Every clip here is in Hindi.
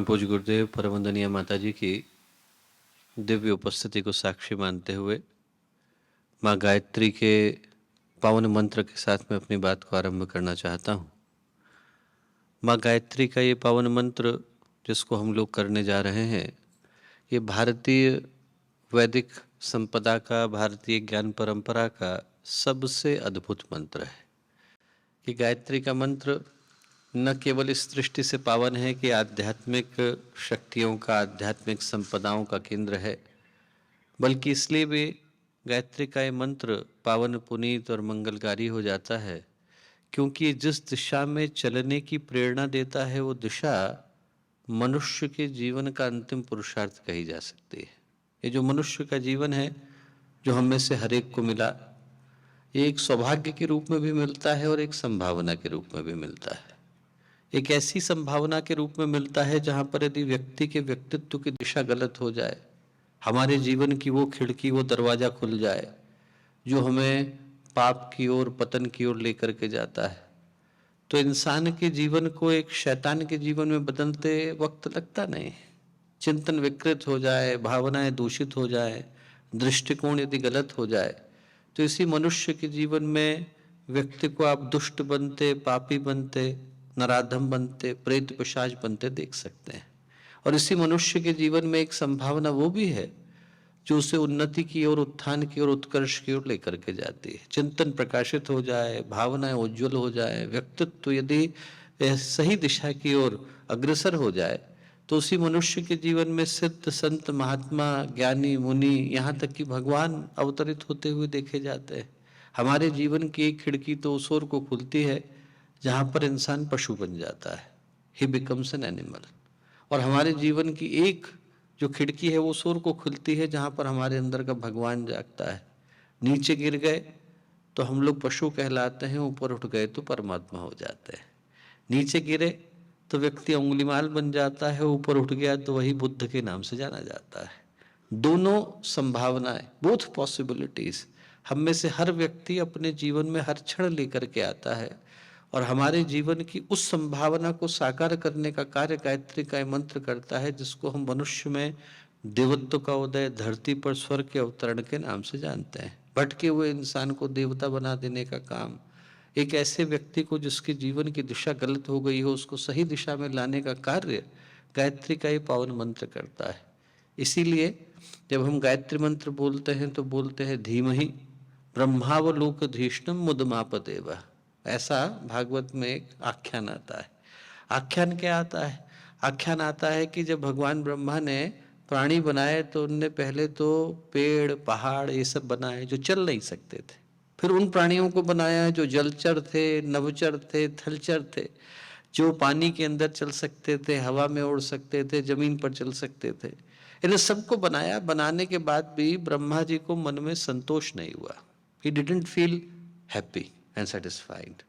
परम पूज्य गुरुदेव, परम वंदनीय माता जी की दिव्य उपस्थिति को साक्षी मानते हुए माँ गायत्री के पावन मंत्र के साथ मैं अपनी बात को आरंभ करना चाहता हूँ। माँ गायत्री का ये पावन मंत्र जिसको हम लोग करने जा रहे हैं, ये भारतीय वैदिक संपदा का, भारतीय ज्ञान परंपरा का सबसे अद्भुत मंत्र है। कि गायत्री का मंत्र न केवल इस दृष्टि से पावन है कि आध्यात्मिक शक्तियों का, आध्यात्मिक संपदाओं का केंद्र है, बल्कि इसलिए भी गायत्री का ये मंत्र पावन, पुनीत और मंगलकारी हो जाता है क्योंकि जिस दिशा में चलने की प्रेरणा देता है वो दिशा मनुष्य के जीवन का अंतिम पुरुषार्थ कही जा सकती है। ये जो मनुष्य का जीवन है, जो हम में से हर एक को मिला, ये एक सौभाग्य के रूप में भी मिलता है और एक संभावना के रूप में भी मिलता है। एक ऐसी संभावना के रूप में मिलता है जहां पर यदि व्यक्ति के व्यक्तित्व की दिशा गलत हो जाए, हमारे जीवन की वो खिड़की, वो दरवाजा खुल जाए जो हमें पाप की ओर, पतन की ओर लेकर के जाता है, तो इंसान के जीवन को एक शैतान के जीवन में बदलते वक्त लगता नहीं। चिंतन विकृत हो जाए, भावनाएं दूषित हो जाए, दृष्टिकोण यदि गलत हो जाए, तो इसी मनुष्य के जीवन में व्यक्ति को आप दुष्ट बनते, पापी बनते, नराधम बनते, प्रेत पिशाच बनते देख सकते हैं। और इसी मनुष्य के जीवन में एक संभावना वो भी है जो उसे उन्नति की ओर, उत्थान की ओर, उत्कर्ष की ओर लेकर के जाती है। चिंतन प्रकाशित हो जाए, भावनाएं उज्जवल हो जाए, व्यक्तित्व यदि सही दिशा की ओर अग्रसर हो जाए, तो उसी मनुष्य के जीवन में सिद्ध, संत, महात्मा, ज्ञानी, मुनि, यहाँ तक कि भगवान अवतरित होते हुए देखे जाते हैं। हमारे जीवन की एक खिड़की तो उस ओर को खुलती है जहाँ पर इंसान पशु बन जाता है, ही बिकम्स एन एनिमल। और हमारे जीवन की एक जो खिड़की है वो सूर को खुलती है जहाँ पर हमारे अंदर का भगवान जागता है। नीचे गिर गए तो हम लोग पशु कहलाते हैं, ऊपर उठ गए तो परमात्मा हो जाते हैं। नीचे गिरे तो व्यक्ति उंगलीमाल बन जाता है, ऊपर उठ गया तो वही बुद्ध के नाम से जाना जाता है। दोनों संभावनाएं, बोथ पॉसिबिलिटीज, हम में से हर व्यक्ति अपने जीवन में हर क्षण लेकर के आता है और हमारे जीवन की उस संभावना को साकार करने का कार्य गायत्री का मंत्र करता है, जिसको हम मनुष्य में देवत्व का उदय, धरती पर स्वर्ग के अवतरण के नाम से जानते हैं। भटके हुए इंसान को देवता बना देने का काम, एक ऐसे व्यक्ति को जिसके जीवन की दिशा गलत हो गई हो उसको सही दिशा में लाने का कार्य गायत्री का ये पावन मंत्र करता है। इसीलिए जब हम गायत्री मंत्र बोलते हैं तो बोलते हैं धीमहि ब्रह्मावलोकधीष्णम मुदमापदेव। ऐसा भागवत में एक आख्यान आता है। आख्यान क्या आता है? आख्यान आता है कि जब भगवान ब्रह्मा ने प्राणी बनाए तो उनने पहले तो पेड़, पहाड़ ये सब बनाए जो चल नहीं सकते थे। फिर उन प्राणियों को बनाया जो जलचर थे, नभचर थे, थलचर थे, जो पानी के अंदर चल सकते थे, हवा में उड़ सकते थे, जमीन पर चल सकते थे। इन्हें सबको बनाया। बनाने के बाद भी ब्रह्मा जी को मन में संतोष नहीं हुआ। He didn't feel happy and satisfied.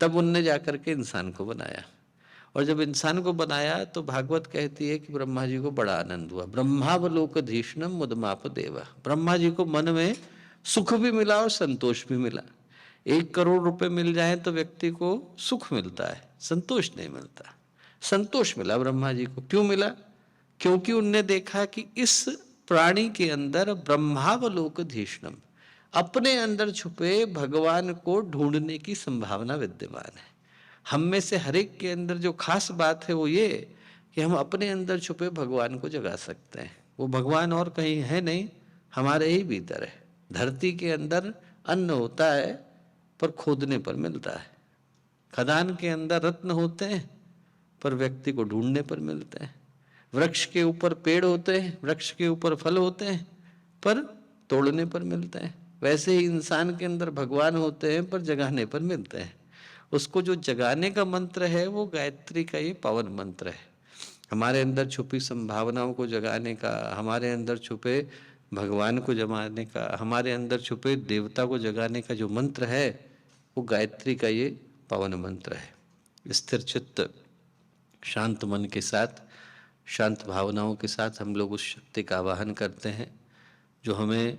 तब उनने जाकर के इंसान को बनाया। और जब इंसान को बनाया तो भागवत कहती है कि ब्रह्मा जी को बड़ा आनंद हुआ। ब्रह्मावलोकधीष्णम मुदमाप देवा। ब्रह्मा जी को मन में सुख भी मिला और संतोष भी मिला। 1 करोड़ रुपए मिल जाए तो व्यक्ति को सुख मिलता है, संतोष नहीं मिलता। संतोष मिला ब्रह्मा जी को। क्यों मिला? क्योंकि उनने देखा कि इस प्राणी के अंदर ब्रह्मावलोकधीष्णम, अपने अंदर छुपे भगवान को ढूंढने की संभावना विद्यमान है। हम में से हर एक के अंदर जो खास बात है वो ये कि हम अपने अंदर छुपे भगवान को जगा सकते हैं। वो भगवान और कहीं है नहीं, हमारे ही भीतर है। धरती के अंदर अन्न होता है पर खोदने पर मिलता है। खदान के अंदर रत्न होते हैं पर व्यक्ति को ढूंढने पर मिलते हैं। वृक्ष के ऊपर पेड़ होते हैं, वृक्ष के ऊपर फल होते हैं पर तोड़ने पर मिलते हैं। वैसे ही इंसान के अंदर भगवान होते हैं पर जगाने पर मिलते हैं। उसको जो जगाने का मंत्र है वो गायत्री का ये पावन मंत्र है। हमारे अंदर छुपी संभावनाओं को जगाने का, हमारे अंदर छुपे भगवान को जगाने का, हमारे अंदर छुपे देवता को जगाने का जो मंत्र है वो गायत्री का ये पावन मंत्र है। स्थिर चित्त, शांत मन के साथ, शांत भावनाओं के साथ हम लोग उस शक्ति का आवाहन करते हैं जो हमें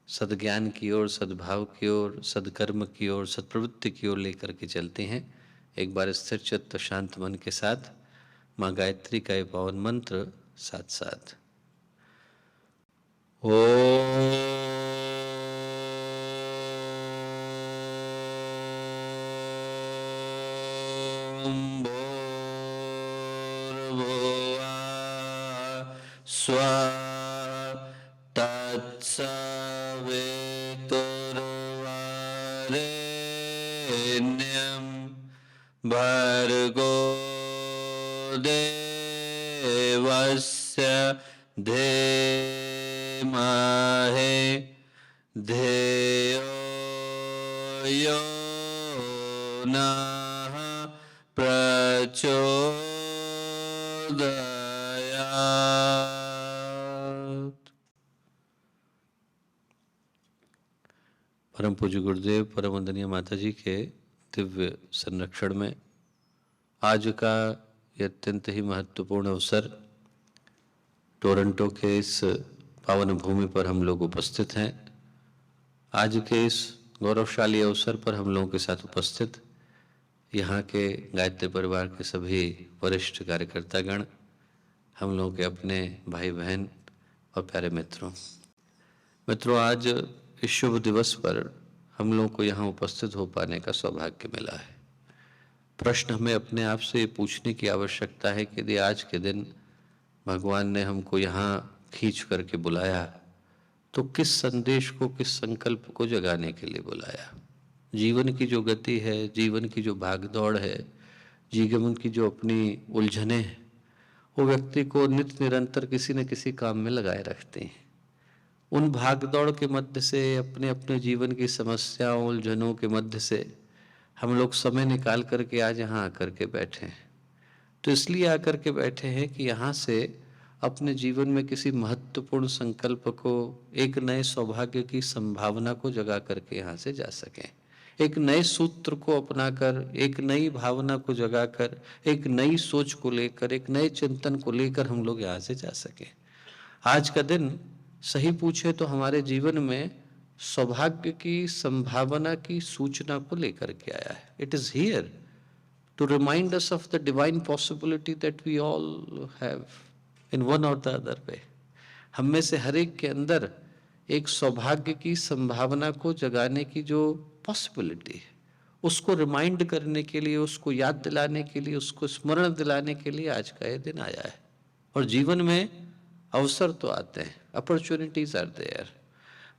सद्ज्ञान की ओर, सद्भाव की ओर, सद्कर्म की ओर, सत्प्रवृत्ति की ओर लेकर के चलते हैं। एक बार स्थिर चित्त, शांत मन के साथ माँ गायत्री का ये पावन मंत्र साथ साथ। ओ तत्सवितुर्वरेण्यं भर्गो देवस्य धीमहि धियो यो नः प्रचोदयात्। परम पूज्य गुरुदेव परम वंदनीय माता जी के दिव्य संरक्षण में आज का ये अत्यंत ही महत्वपूर्ण अवसर टोरंटो के इस पावन भूमि पर हम लोग उपस्थित हैं। आज के इस गौरवशाली अवसर पर हम लोगों के साथ उपस्थित यहाँ के गायत्री परिवार के सभी वरिष्ठ कार्यकर्तागण, हम लोगों के अपने भाई बहन और प्यारे मित्रों, आज इस शुभ दिवस पर हम लोगों को यहाँ उपस्थित हो पाने का सौभाग्य मिला है। प्रश्न हमें अपने आप से ये पूछने की आवश्यकता है कि यदि आज के दिन भगवान ने हमको यहाँ खींच करके बुलाया तो किस संदेश को, किस संकल्प को जगाने के लिए बुलाया। जीवन की जो गति है, जीवन की जो भागदौड़ है, जीवन की जो अपनी उलझने हैं, वो व्यक्ति को नित्य निरंतर किसी न किसी काम में लगाए रखते हैं। उन भागदौड़ के मध्य से, अपने अपने जीवन की समस्याओं, उलझनों के मध्य से हम लोग समय निकाल करके आज यहाँ आकर के बैठे हैं। तो इसलिए आकर के बैठे हैं कि यहाँ से अपने जीवन में किसी महत्वपूर्ण संकल्प को, एक नए सौभाग्य की संभावना को जगा करके यहाँ से जा सकें, एक नए सूत्र को अपनाकर, एक नई भावना को जगाकर, एक नई सोच को लेकर, एक नए चिंतन को लेकर हम लोग यहाँ से जा सकें। आज का दिन सही पूछे तो हमारे जीवन में सौभाग्य की संभावना की सूचना को लेकर के आया है। It is here to remind us of the divine possibility that we all have in one or the other way. हम में से हर एक के अंदर एक सौभाग्य की संभावना को जगाने की जो पॉसिबिलिटी है, उसको रिमाइंड करने के लिए, उसको याद दिलाने के लिए, उसको स्मरण दिलाने के लिए आज का ये दिन आया है। और जीवन में अवसर तो आते हैं, अपॉर्चुनिटीज आर देयर,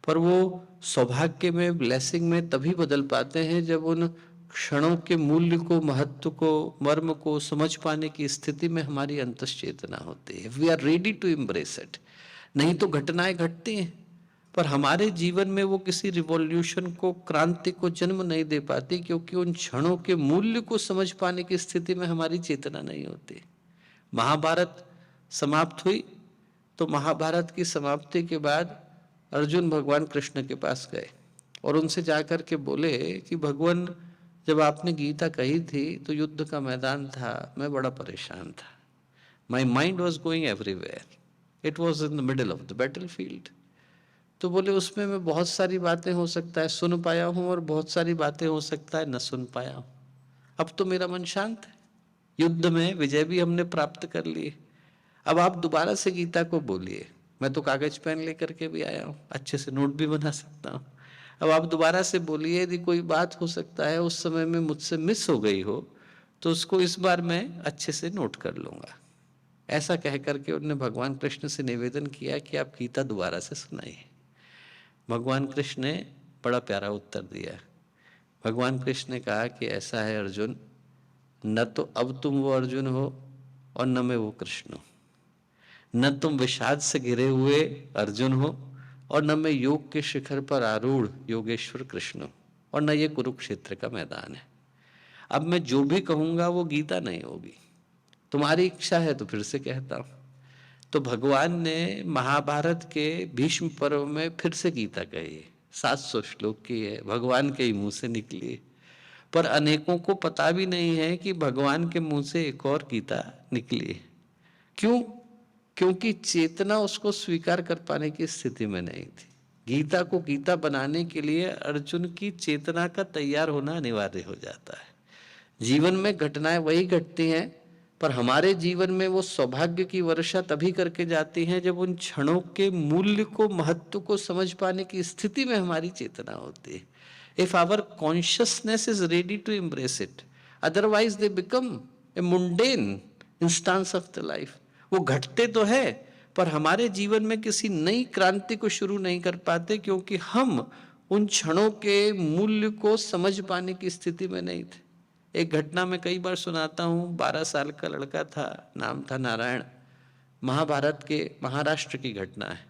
पर वो सौभाग्य में, ब्लेसिंग में तभी बदल पाते हैं जब उन क्षणों के मूल्य को, महत्व को, मर्म को समझ पाने की स्थिति में हमारी अंतश्चेतना होती है। We are ready to embrace it. नहीं तो घटनाएं घटती हैं, पर हमारे जीवन में वो किसी रिवॉल्यूशन को, क्रांति को जन्म नहीं दे पाती, क्योंकि उन क्षणों के मूल्य को समझ पाने की स्थिति में हमारी चेतना नहीं होती। महाभारत समाप्त हुई तो महाभारत की समाप्ति के बाद अर्जुन भगवान कृष्ण के पास गए और उनसे जाकर के बोले कि भगवान, जब आपने गीता कही थी तो युद्ध का मैदान था, मैं बड़ा परेशान था, my mind was going everywhere, it was in the middle of the battle field. तो बोले उसमें मैं बहुत सारी बातें हो सकता है सुन पाया हूँ और बहुत सारी बातें हो सकता है न सुन पाया हूँ। अब तो मेरा मन शांत है, युद्ध में विजय भी हमने प्राप्त कर ली। अब आप दोबारा से गीता को बोलिए, मैं तो कागज पेन लेकर के भी आया हूँ, अच्छे से नोट भी बना सकता हूँ। अब आप दोबारा से बोलिए, यदि कोई बात हो सकता है उस समय में मुझसे मिस हो गई हो तो उसको इस बार मैं अच्छे से नोट कर लूँगा। ऐसा कह करके उन्होंने भगवान कृष्ण से निवेदन किया कि आप गीता दोबारा से सुनाइए। भगवान कृष्ण ने बड़ा प्यारा उत्तर दिया। भगवान कृष्ण ने कहा कि ऐसा है अर्जुन, न तो अब तुम वो अर्जुन हो और न मैं वो कृष्ण हूँ। न तुम विषाद से घिरे हुए अर्जुन हो और न मैं योग के शिखर पर आरूढ़ योगेश्वर कृष्ण, और न ये कुरुक्षेत्र का मैदान है। अब मैं जो भी कहूंगा वो गीता नहीं होगी, तुम्हारी इच्छा है तो फिर से कहता हूं। तो भगवान ने महाभारत के भीष्म पर्व में फिर से गीता कही, 700 श्लोक की है, भगवान के ही मुंह से निकली है। पर अनेकों को पता भी नहीं है कि भगवान के मुंह से एक और गीता निकली। क्यों? क्योंकि चेतना उसको स्वीकार कर पाने की स्थिति में नहीं थी। गीता को गीता बनाने के लिए अर्जुन की चेतना का तैयार होना अनिवार्य हो जाता है। जीवन में घटनाएं वही घटती हैं पर हमारे जीवन में वो सौभाग्य की वर्षा तभी करके जाती है जब उन क्षणों के मूल्य को, महत्व को समझ पाने की स्थिति में हमारी चेतना होती है. If our consciousness is ready to embrace it, otherwise they become a mundane instance of the life. वो घटते तो है पर हमारे जीवन में किसी नई क्रांति को शुरू नहीं कर पाते, क्योंकि हम उन क्षणों के मूल्य को समझ पाने की स्थिति में नहीं थे. एक घटना मैं कई बार सुनाता हूँ. 12 साल का लड़का था, नाम था नारायण. महाभारत के महाराष्ट्र की घटना है.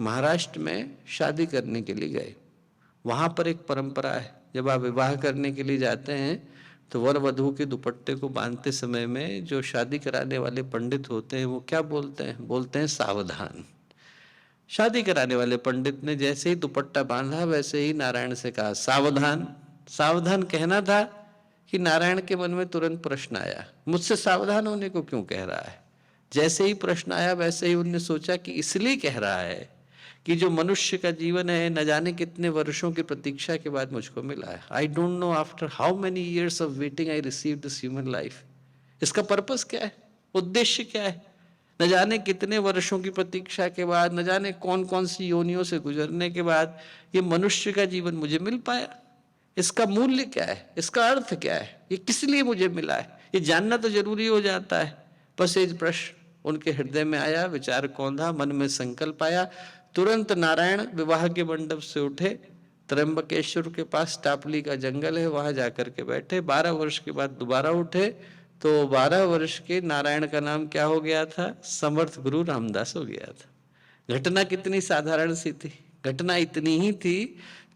महाराष्ट्र में शादी करने के लिए गए. वहाँ पर एक परंपरा है, जब आप विवाह करने के लिए जाते हैं तो वर वधू के दुपट्टे को बांधते समय में जो शादी कराने वाले पंडित होते हैं वो क्या बोलते हैं? बोलते हैं सावधान. शादी कराने वाले पंडित ने जैसे ही दुपट्टा बांधा वैसे ही नारायण से कहा सावधान. सावधान कहना था कि नारायण के मन में तुरंत प्रश्न आया, मुझसे सावधान होने को क्यों कह रहा है? जैसे ही प्रश्न आया वैसे ही उन्होंने सोचा कि इसलिए कह रहा है कि जो मनुष्य का जीवन है न जाने कितने वर्षों की प्रतीक्षा के बाद मुझको मिला है. I don't know after how many years of waiting I receive this human life. इसका पर्पस क्या है? उद्देश्य क्या है? न जाने कितने वर्षों की प्रतीक्षा के बाद, न जाने कौन कौन सी योनियों से गुजरने के बाद ये मनुष्य का जीवन मुझे मिल पाया. इसका मूल्य क्या है? इसका अर्थ क्या है? ये किस लिए मुझे मिला है? ये जानना तो जरूरी हो जाता है. बस एक प्रश्न उनके हृदय में आया, विचार कौंधा, मन में संकल्प आया. तुरंत नारायण विवाह के मंडप से उठे, त्र्यंबकेश्वर के पास टापली का जंगल है, वहां जाकर के बैठे. 12 वर्ष के बाद दोबारा उठे तो 12 वर्ष के नारायण का नाम क्या हो गया था? समर्थ गुरु रामदास हो गया था. घटना कितनी साधारण सी थी. घटना इतनी ही थी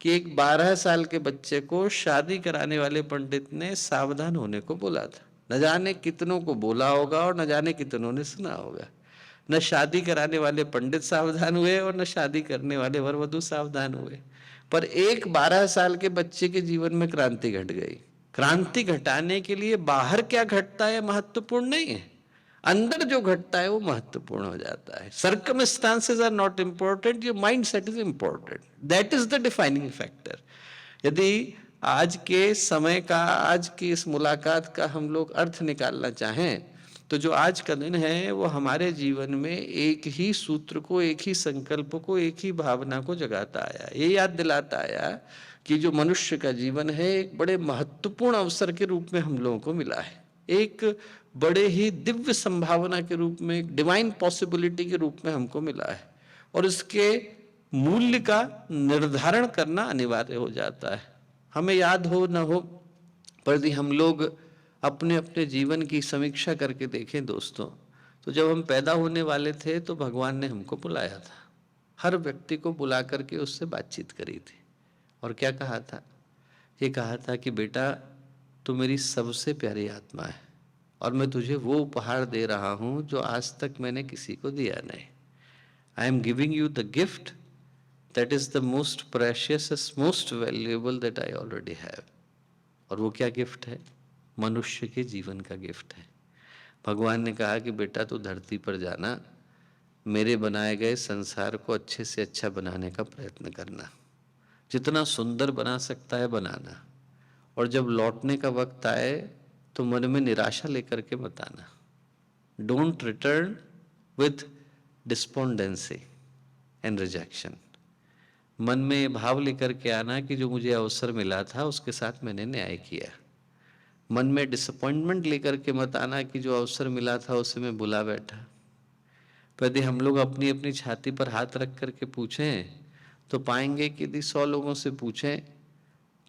कि एक 12 साल के बच्चे को शादी कराने वाले पंडित ने सावधान होने को बोला था. न जाने कितनों को बोला होगा और न जाने कितनों ने सुना होगा. न शादी कराने वाले पंडित सावधान हुए और न शादी करने वाले वर वधू सावधान हुए, पर एक 12 साल के बच्चे के जीवन में क्रांति घट गई. क्रांति घटाने के लिए बाहर क्या घटता है महत्वपूर्ण नहीं है, अंदर जो घटता है वो महत्वपूर्ण हो जाता है. Circumstances are not important, your mindset is important. That is the defining factor. यदि आज के समय का, आज की इस मुलाकात का हम लोग अर्थ निकालना चाहें तो जो आज का दिन है वो हमारे जीवन में एक ही सूत्र को, एक ही संकल्प को, एक ही भावना को जगाता आया. ये याद दिलाता आया कि जो मनुष्य का जीवन है एक बड़े महत्वपूर्ण अवसर के रूप में हम लोगों को मिला है. एक बड़े ही दिव्य संभावना के रूप में, एक डिवाइन पॉसिबिलिटी के रूप में हमको मिला है. और इसके मूल्य का निर्धारण करना अनिवार्य हो जाता है. हमें याद हो न हो, पर यदि हम लोग अपने अपने जीवन की समीक्षा करके देखें दोस्तों, तो जब हम पैदा होने वाले थे तो भगवान ने हमको बुलाया था. हर व्यक्ति को बुला करके उससे बातचीत करी थी. और क्या कहा था? ये कहा था कि बेटा तू मेरी सबसे प्यारी आत्मा है और मैं तुझे वो उपहार दे रहा हूँ जो आज तक मैंने किसी को दिया नहीं. I am giving you the gift that is the most precious, most valuable that I already have. और वो क्या गिफ्ट है? मनुष्य के जीवन का गिफ्ट है. भगवान ने कहा कि बेटा तू धरती पर जाना, मेरे बनाए गए संसार को अच्छे से अच्छा बनाने का प्रयत्न करना, जितना सुंदर बना सकता है बनाना. और जब लौटने का वक्त आए तो मन में निराशा लेकर के मत आना. Don't return with despondency and rejection. मन में भाव लेकर के आना कि जो मुझे अवसर मिला था उसके साथ मैंने न्याय किया. मन में डिसअपॉइंटमेंट लेकर के मत आना कि जो अवसर मिला था उसे मैं बुला बैठा. पर यदि हम लोग अपनी अपनी छाती पर हाथ रख करके पूछें तो पाएंगे कि यदि 100 लोगों से पूछें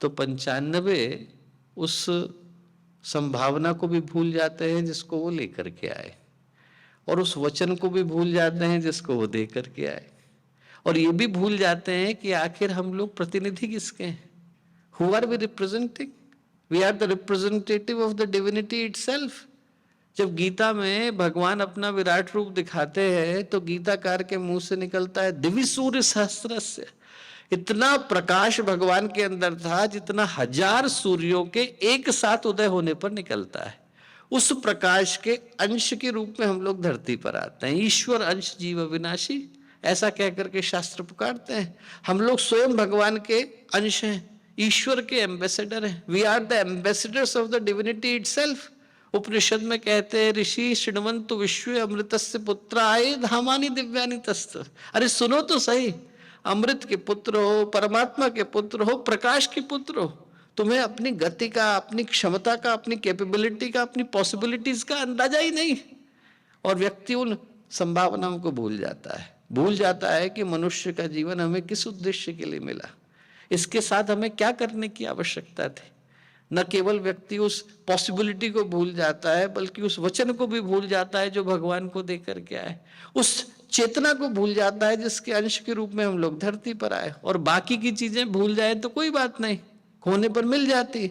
तो 95 उस संभावना को भी भूल जाते हैं जिसको वो लेकर के आए, और उस वचन को भी भूल जाते हैं जिसको वो दे करके आए, और ये भी भूल जाते हैं कि आखिर हम लोग प्रतिनिधि किसके हैं. Who are we representing? We are the representative of the divinity itself. जब गीता में भगवान अपना विराट रूप दिखाते हैं तो गीताकार के मुंह से निकलता है दिव्य सूर्य सहस्रस्य. इतना प्रकाश भगवान के अंदर था जितना 1000 सूर्यों के एक साथ उदय होने पर निकलता है. उस प्रकाश के अंश के रूप में हम लोग धरती पर आते हैं. ईश्वर अंश जीव अविनाशी, ऐसा कहकर के शास्त्र पुकारते हैं. हम लोग स्वयं भगवान के अंश हैं, ईश्वर के एम्बेसडर हैं. We are the ambassadors of the divinity itself. Upanishad में कहते हैं ऋषि शृण्वन्तु विश्वे अमृतस्य पुत्राय धामानि दिव्यानि तस्त। अरे सुनो तो सही, अमृत के पुत्र हो, परमात्मा के पुत्र हो, प्रकाश के पुत्र हो, तुम्हें अपनी गति का, अपनी क्षमता का, अपनी कैपेबिलिटी का, अपनी पॉसिबिलिटीज का अंदाजा ही नहीं। और व्यक्ति उन संभावनाओं को भूल जाता है, भूल जाता है कि मनुष्य का जीवन हमें किस उद्देश्य के लिए मिला, इसके साथ हमें क्या करने की आवश्यकता थी। न केवल व्यक्ति उस पॉसिबिलिटी को भूल जाता है, बल्कि उस वचन को भी भूल जाता है जो भगवान को देकर के आए, उस चेतना को भूल जाता है जिसके अंश के रूप में हम लोग धरती पर आए। और बाकी की चीजें भूल जाए तो कोई बात नहीं, खोने पर मिल जाती।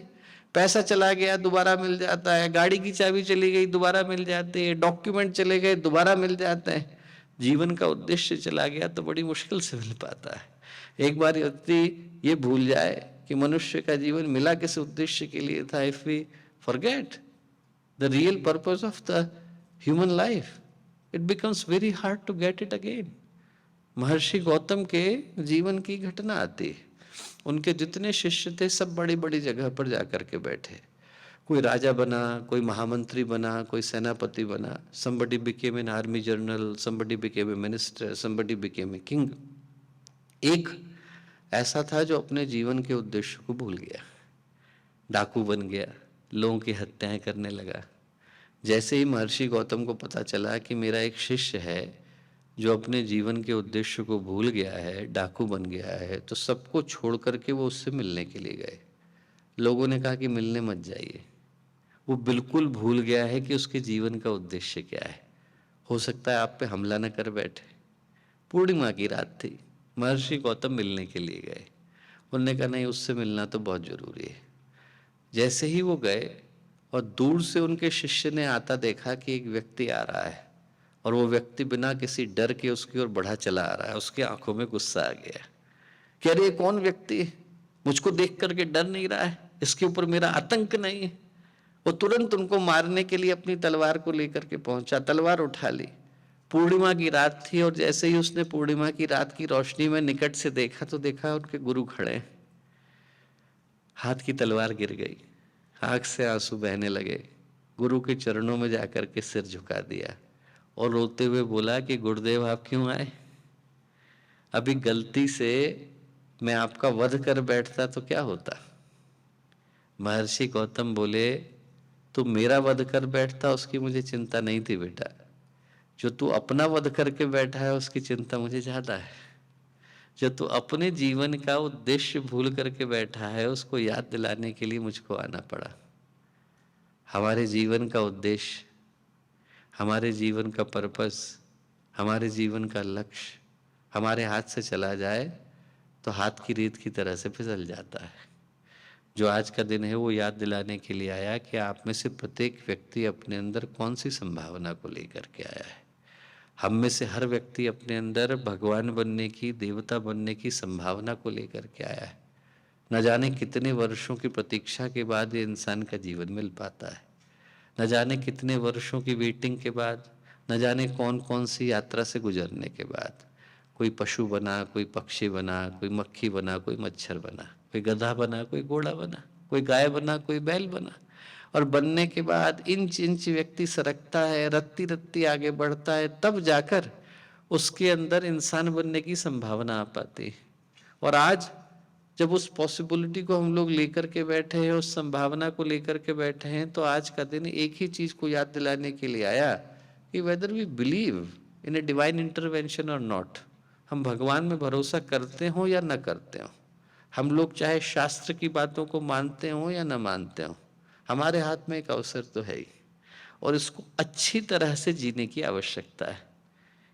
पैसा चला गया दोबारा मिल जाता है, गाड़ी की चाबी चली गई दोबारा मिल जाती है, डॉक्यूमेंट चले गए दोबारा मिल जाते हैं। जीवन का उद्देश्य चला गया तो बड़ी मुश्किल से मिल पाता है। एक बार व्यक्ति ये भूल जाए कि मनुष्य का जीवन मिला किस उद्देश्य के लिए था, if we forget the real purpose of the human life, it becomes very hard to get it again. Maharshi Gautam के जीवन की घटना आती है। उनके जितने शिष्य थे सब बड़ी बड़ी जगह पर जाकर के बैठे, कोई राजा बना, कोई महामंत्री बना, कोई सेनापति बना, somebody became an army general, somebody became a minister, somebody became a king। एक ऐसा था जो अपने जीवन के उद्देश्य को भूल गया, डाकू बन गया, लोगों की हत्याएं करने लगा। जैसे ही महर्षि गौतम को पता चला कि मेरा एक शिष्य है जो अपने जीवन के उद्देश्य को भूल गया है, डाकू बन गया है, तो सबको छोड़ करके वो उससे मिलने के लिए गए। लोगों ने कहा कि मिलने मत जाइए, वो बिल्कुल भूल गया है कि उसके जीवन का उद्देश्य क्या है। हो सकता है आप पे हमला न कर बैठे। पूर्णिमा की रात थी, महर्षि गौतम मिलने के लिए गए। उन्होंने कहा नहीं, उससे मिलना तो बहुत जरूरी है। जैसे ही वो गए और दूर से उनके शिष्य ने आता देखा कि एक व्यक्ति आ रहा है, और वो व्यक्ति बिना किसी डर के उसकी ओर बढ़ा चला आ रहा है। उसके आंखों में गुस्सा आ गया कि अरे ये कौन व्यक्ति, मुझको देख करके डर नहीं रहा है, इसके ऊपर मेरा आतंक नहीं है। वो तुरंत उनको मारने के लिए अपनी तलवार को लेकर के पहुंचा, तलवार उठा ली। पूर्णिमा की रात थी और जैसे ही उसने पूर्णिमा की रात की रोशनी में निकट से देखा तो देखा उनके गुरु खड़े, हाथ की तलवार गिर गई, आंख से आंसू बहने लगे। गुरु के चरणों में जाकर के सिर झुका दिया और रोते हुए बोला कि गुरुदेव आप क्यों आए? अभी गलती से मैं आपका वध कर बैठता तो क्या होता? महर्षि गौतम बोले तू मेरा वध कर बैठता उसकी मुझे चिंता नहीं थी बेटा, जो तू अपना वध करके बैठा है उसकी चिंता मुझे ज्यादा है। जो तू अपने जीवन का उद्देश्य भूल करके बैठा है उसको याद दिलाने के लिए मुझको आना पड़ा। हमारे जीवन का उद्देश्य, हमारे जीवन का पर्पस, हमारे जीवन का लक्ष्य हमारे हाथ से चला जाए तो हाथ की रेत की तरह से फिसल जाता है। जो आज का दिन है वो याद दिलाने के लिए आया कि आप में से प्रत्येक व्यक्ति अपने अंदर कौन सी संभावना को लेकर के आया है। हम में से हर व्यक्ति अपने अंदर भगवान बनने की, देवता बनने की संभावना को लेकर के आया है। न जाने कितने वर्षों की प्रतीक्षा के बाद ये इंसान का जीवन मिल पाता है, न जाने कितने वर्षों की वेटिंग के बाद, न जाने कौन कौन सी यात्रा से गुजरने के बाद। कोई पशु बना, कोई पक्षी बना, कोई मक्खी बना, कोई मच्छर बना, कोई गधा बना, कोई घोड़ा बना, कोई गाय बना, कोई बैल बना। और बनने के बाद इंच इंच व्यक्ति सरकता है, रत्ती रत्ती आगे बढ़ता है, तब जाकर उसके अंदर इंसान बनने की संभावना आ पाती है। और आज जब उस पॉसिबिलिटी को हम लोग लेकर के बैठे हैं, उस संभावना को लेकर के बैठे हैं, तो आज का दिन एक ही चीज को याद दिलाने के लिए आया कि whether we believe in a divine intervention और नॉट, हम भगवान में भरोसा करते हो या न करते हो, हम लोग चाहे शास्त्र की बातों को मानते हो या न मानते हो, हमारे हाथ में एक अवसर तो है ही, और इसको अच्छी तरह से जीने की आवश्यकता है।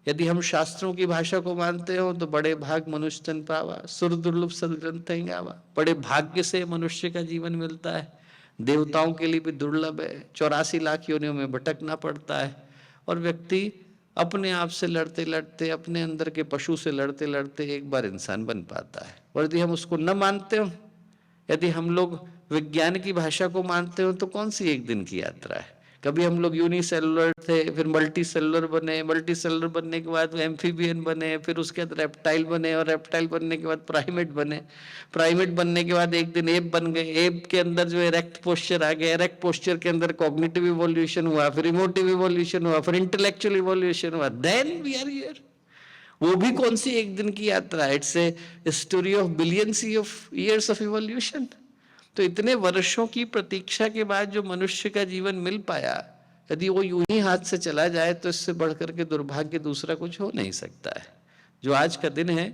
यदि हम शास्त्रों की भाषा को मानते हो तो बड़े भाग मनुष्य तन पावा, सुर दुर्लभ सदग्रंथ गावा, बड़े भाग्य से मनुष्य का जीवन मिलता है। देवताओं के लिए भी दुर्लभ है, 84 लाख योनियों में भटकना पड़ता है, और व्यक्ति अपने आप से लड़ते लड़ते, अपने अंदर के पशु से लड़ते लड़ते एक बार इंसान बन पाता है। और यदि हम उसको न मानते हो, यदि हम लोग विज्ञान की भाषा को मानते हो, तो कौन सी एक दिन की यात्रा है? कभी हम लोग यूनिसेलुलर थे, फिर मल्टी सेलुलर बने, मल्टी सेलुलर बनने के बाद एम्फीबियन बने, फिर उसके बाद रेप्टाइल बने, और रेप्टाइल बनने के बाद प्राइमेट बने, प्राइमेट बनने के बाद एक दिन एप बन गए, एप के अंदर जो इरेक्ट पोस्चर आ गया, इरेक्ट पोस्चर के अंदर कॉग्निटिव इवोल्यूशन हुआ, फिर इमोटिव इवोल्यूशन हुआ, फिर इंटेलेक्चुअल इवोल्यूशन हुआ, देन वी आर हियर। वो भी कौन सी एक दिन की यात्रा है, it's a story of billions of years of evolution. तो इतने वर्षों की प्रतीक्षा के बाद जो मनुष्य का जीवन मिल पाया, यदि वो यूं ही हाथ से चला जाए तो इससे बढ़कर के दुर्भाग्य दूसरा कुछ हो नहीं सकता है। जो आज का दिन है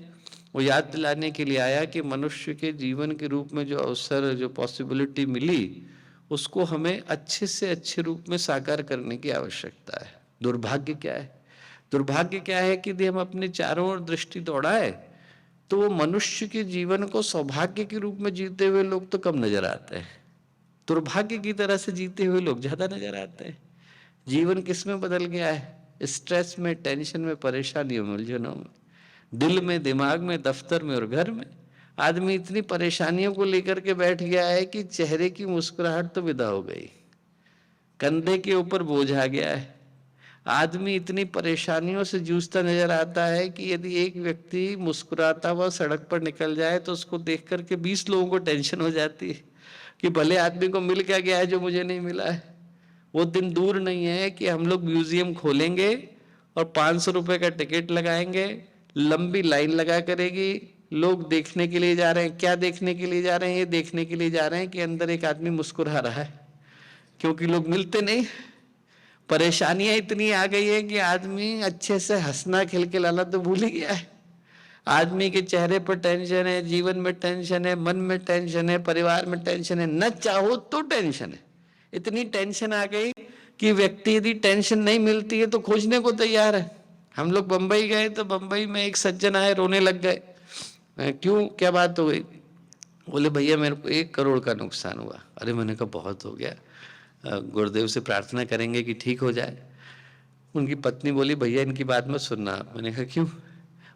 वो याद दिलाने के लिए आया कि मनुष्य के जीवन के रूप में जो अवसर, जो पॉसिबिलिटी मिली, उसको हमें अच्छे से अच्छे रूप में साकार करने की आवश्यकता है। दुर्भाग्य क्या है? दुर्भाग्य क्या है कि यदि हम अपने चारों ओर दृष्टि दौड़ाए तो वो मनुष्य के जीवन को सौभाग्य के रूप में जीते हुए लोग तो कम नजर आते हैं, दुर्भाग्य की तरह से जीते हुए लोग ज्यादा नजर आते हैं। जीवन किस में बदल गया है? स्ट्रेस में, टेंशन में, परेशानियों में, उलझनों में, दिल में, दिमाग में, दफ्तर में और घर में। आदमी इतनी परेशानियों को लेकर के बैठ गया है कि चेहरे की मुस्कुराहट तो विदा हो गई, कंधे के ऊपर बोझ आ गया है। आदमी इतनी परेशानियों से जूझता नजर आता है कि यदि एक व्यक्ति मुस्कुराता हुआ सड़क पर निकल जाए तो उसको देख करके 20 लोगों को टेंशन हो जाती है कि भले आदमी को मिल क्या गया है जो मुझे नहीं मिला है। वो दिन दूर नहीं है कि हम लोग म्यूजियम खोलेंगे और 500 रुपए का टिकट लगाएंगे, लंबी लाइन लगा करेगी, लोग देखने के लिए जा रहे हैं। क्या देखने के लिए जा रहे हैं? ये देखने के लिए जा रहे हैं कि अंदर एक आदमी मुस्कुरा रहा है, क्योंकि लोग मिलते नहीं। परेशानियां इतनी आ गई है कि आदमी अच्छे से हंसना खिलखिलाना तो भूल ही गया है। आदमी के चेहरे पर टेंशन है, जीवन में टेंशन है, मन में टेंशन है, परिवार में टेंशन है, न चाहो तो टेंशन है। इतनी टेंशन आ गई कि व्यक्ति यदि टेंशन नहीं मिलती है तो खोजने को तैयार है। हम लोग बंबई गए तो बंबई में एक सज्जन आए, रोने लग गए। क्यों, क्या बात हो गई? बोले भैया मेरे को 1 करोड़ का नुकसान हुआ। अरे मैंने कहा बहुत हो गया, गुरुदेव से प्रार्थना करेंगे कि ठीक हो जाए। उनकी पत्नी बोली भैया इनकी बात मत सुनना। मैंने कहा क्यों?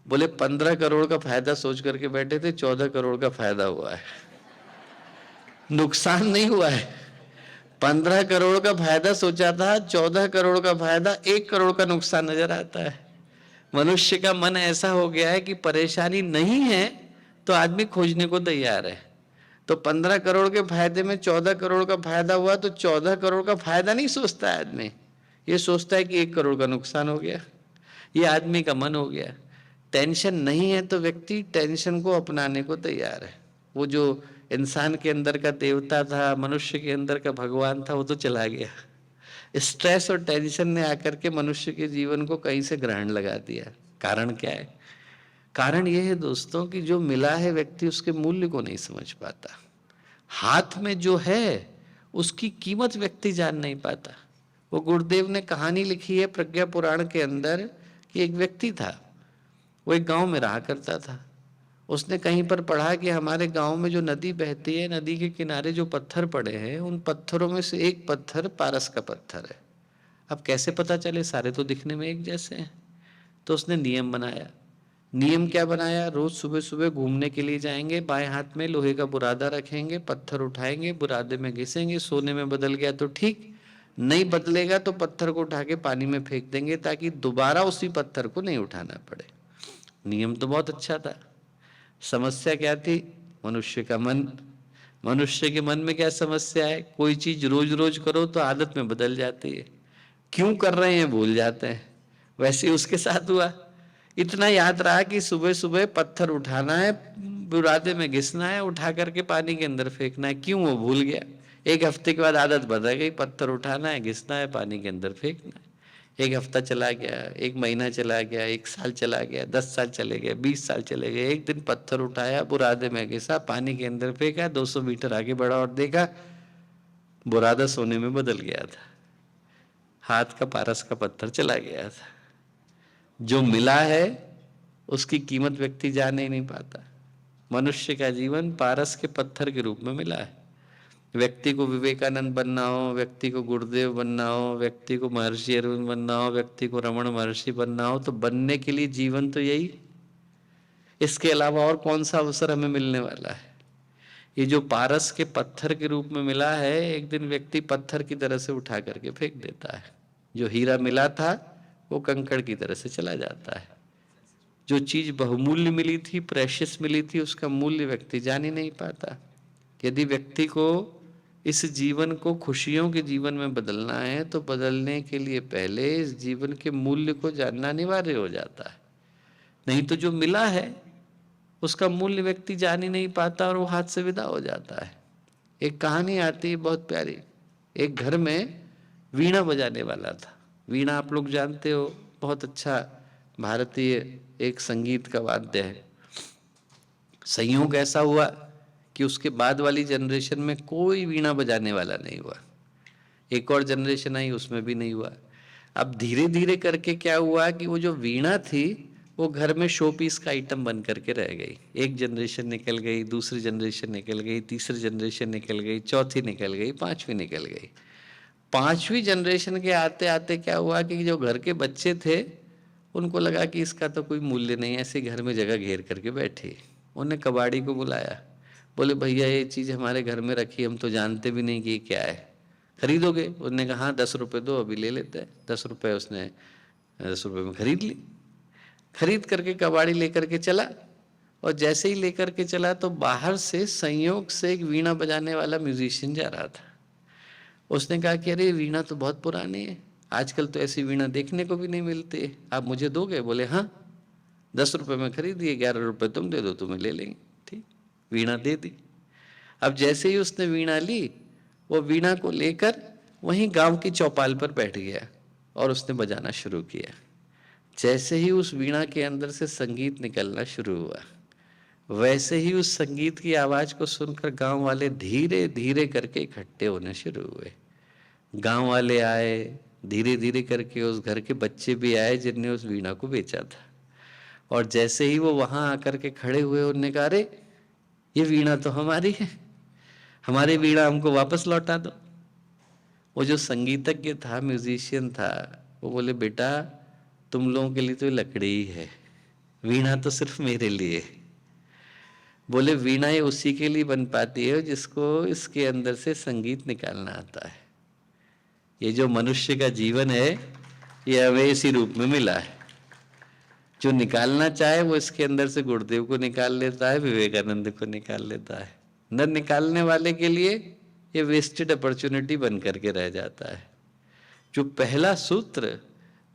बोले 15 करोड़ का फायदा सोच करके बैठे थे, 14 करोड़ का फायदा हुआ है, नुकसान नहीं हुआ है। 15 करोड़ का फायदा सोचा था, 14 करोड़ का फायदा, 1 करोड़ का नुकसान नजर आता है। मनुष्य का मन ऐसा हो गया है कि परेशानी नहीं है तो आदमी खोजने को तैयार है। तो 15 करोड़ के फायदे में 14 करोड़ का फायदा हुआ तो 14 करोड़ का फायदा नहीं सोचता है आदमी, ये सोचता है कि 1 करोड़ का नुकसान हो गया। ये आदमी का मन हो गया। टेंशन नहीं है तो व्यक्ति टेंशन को अपनाने को तैयार है। वो जो इंसान के अंदर का देवता था, मनुष्य के अंदर का भगवान था, वो तो चला गया। स्ट्रेस और टेंशन ने आकर के मनुष्य के जीवन को कहीं से ग्रहण लगा दिया। कारण क्या है? कारण यह है दोस्तों कि जो मिला है व्यक्ति उसके मूल्य को नहीं समझ पाता। हाथ में जो है उसकी कीमत व्यक्ति जान नहीं पाता। वो गुरुदेव ने कहानी लिखी है प्रज्ञा पुराण के अंदर कि एक व्यक्ति था, वो एक गांव में रहा करता था। उसने कहीं पर पढ़ा कि हमारे गांव में जो नदी बहती है, नदी के किनारे जो पत्थर पड़े हैं, उन पत्थरों में से एक पत्थर पारस का पत्थर है। अब कैसे पता चले? सारे तो दिखने में एक जैसे हैं। तो उसने नियम बनाया। नियम क्या बनाया? रोज सुबह सुबह घूमने के लिए जाएंगे, बाएं हाथ में लोहे का बुरादा रखेंगे, पत्थर उठाएंगे, बुरादे में घिसेंगे। सोने में बदल गया तो ठीक, नहीं बदलेगा तो पत्थर को उठा के पानी में फेंक देंगे ताकि दोबारा उसी पत्थर को नहीं उठाना पड़े। नियम तो बहुत अच्छा था। समस्या क्या थी? मनुष्य का मन। मनुष्य के मन में क्या समस्या है? कोई चीज रोज रोज करो तो आदत में बदल जाती है, क्यों कर रहे हैं भूल जाते हैं। वैसे उसके साथ हुआ। इतना याद रहा कि सुबह सुबह पत्थर उठाना है, बुरादे में घिसना है, उठा करके पानी के अंदर फेंकना है। क्यों? वो भूल गया। 1 हफ्ते के बाद आदत बदल गई, पत्थर उठाना है, घिसना है, पानी के अंदर फेंकना है। 1 हफ्ता चला गया, 1 महीना चला गया, 1 साल चला गया, 10 साल चले गए, 20 साल चले गए। एक दिन पत्थर उठाया, बुरादे में घिसा, पानी के अंदर फेंका, 200 मीटर आगे बढ़ा और देखा बुरादा सोने में बदल गया था। हाथ का पारस का पत्थर चला गया था। जो मिला है उसकी कीमत व्यक्ति जान ही नहीं पाता। मनुष्य का जीवन पारस के पत्थर के रूप में मिला है। व्यक्ति को विवेकानंद बनना हो, व्यक्ति को गुरुदेव बनना हो, व्यक्ति को महर्षि अरविंद बनना हो, व्यक्ति को रमण महर्षि बनना हो, तो बनने के लिए जीवन तो यही, इसके अलावा और कौन सा अवसर हमें मिलने वाला है? ये जो पारस के पत्थर के रूप में मिला है, एक दिन व्यक्ति पत्थर की तरह से उठा करके फेंक देता है। जो हीरा मिला था वो कंकड़ की तरह से चला जाता है। जो चीज बहुमूल्य मिली थी, प्रेशियस मिली थी, उसका मूल्य व्यक्ति जान ही नहीं पाता। यदि व्यक्ति को इस जीवन को खुशियों के जीवन में बदलना है तो बदलने के लिए पहले इस जीवन के मूल्य को जानना अनिवार्य हो जाता है। नहीं तो जो मिला है उसका मूल्य व्यक्ति जान ही नहीं पाता और वो हाथ से विदा हो जाता है। एक कहानी आती है बहुत प्यारी। एक घर में वीणा बजाने वाला था। वीणा आप लोग जानते हो, बहुत अच्छा भारतीय एक संगीत का वाद्य है। संयोग ऐसा हुआ कि उसके बाद वाली जनरेशन में कोई वीणा बजाने वाला नहीं हुआ। एक और जनरेशन आई, उसमें भी नहीं हुआ। अब धीरे धीरे करके क्या हुआ कि वो जो वीणा थी वो घर में शो पीस का आइटम बन करके रह गई। एक जनरेशन निकल गई, दूसरी जनरेशन निकल गई, तीसरी जनरेशन निकल गई, चौथी निकल गई, पांचवी निकल गई। पांचवी जनरेशन के आते आते क्या हुआ कि जो घर के बच्चे थे उनको लगा कि इसका तो कोई मूल्य नहीं, ऐसे घर में जगह घेर करके बैठे। उन्हें कबाड़ी को बुलाया, बोले भैया ये चीज़ हमारे घर में रखी, हम तो जानते भी नहीं कि ये क्या है, खरीदोगे? उन्होंने कहा हाँ 10 रुपये दो, अभी ले लेते हैं। 10 रुपये उसने 10 रुपये में खरीद ली। खरीद करके कबाड़ी लेकर के चला, और जैसे ही लेकर के चला तो बाहर से संयोग से एक वीणा बजाने वाला म्यूजिशियन जा रहा था। उसने कहा कि अरे वीणा तो बहुत पुरानी है, आजकल तो ऐसी वीणा देखने को भी नहीं मिलती, आप मुझे दोगे? बोले हाँ, 10 रुपये में खरीदिए, 11 रुपये तुम दे दो, तुम्हें ले लेंगे। ठीक, वीणा दे दी। अब जैसे ही उसने वीणा ली, वो वीणा को लेकर वहीं गांव की चौपाल पर बैठ गया और उसने बजाना शुरू किया। जैसे ही उस वीणा के अंदर से संगीत निकलना शुरू हुआ, वैसे ही उस संगीत की आवाज को सुनकर गांव वाले धीरे धीरे करके इकट्ठे होने शुरू हुए। गांव वाले आए, धीरे धीरे करके उस घर के बच्चे भी आए जिनने उस वीणा को बेचा था। और जैसे ही वो वहां आकर के खड़े हुए, उन्होंने कहा अरे ये वीणा तो हमारी है, हमारी वीणा हमको वापस लौटा दो। वो जो संगीतज्ञ था, म्यूजिशियन था, वो बोले बेटा तुम लोगों के लिए तो ये लकड़ी ही है, वीणा तो सिर्फ मेरे लिए। बोले वीणा ये उसी के लिए बन पाती है जिसको इसके अंदर से संगीत निकालना आता है। ये जो मनुष्य का जीवन है ये हमें इसी रूप में मिला है। जो निकालना चाहे वो इसके अंदर से गुरुदेव को निकाल लेता है, विवेकानंद को निकाल लेता है। न निकालने वाले के लिए ये वेस्टेड अपॉर्चुनिटी बन करके रह जाता है। जो पहला सूत्र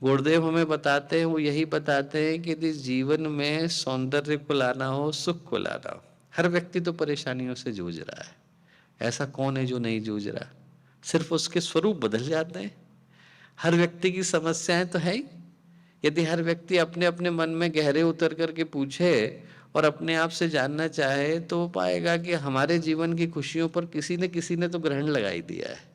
गुरुदेव हमें बताते हैं वो यही बताते हैं कि इस जीवन में सौंदर्य को लाना हो, सुख को लाना हो। हर व्यक्ति तो परेशानियों से जूझ रहा है, ऐसा कौन है जो नहीं जूझ रहा? सिर्फ उसके स्वरूप बदल जाते हैं। हर व्यक्ति की समस्याएं तो है ही। यदि हर व्यक्ति अपने अपने मन में गहरे उतर करके पूछे और अपने आप से जानना चाहे तो वो पाएगा कि हमारे जीवन की खुशियों पर किसी ने तो ग्रहण लगाई दिया है।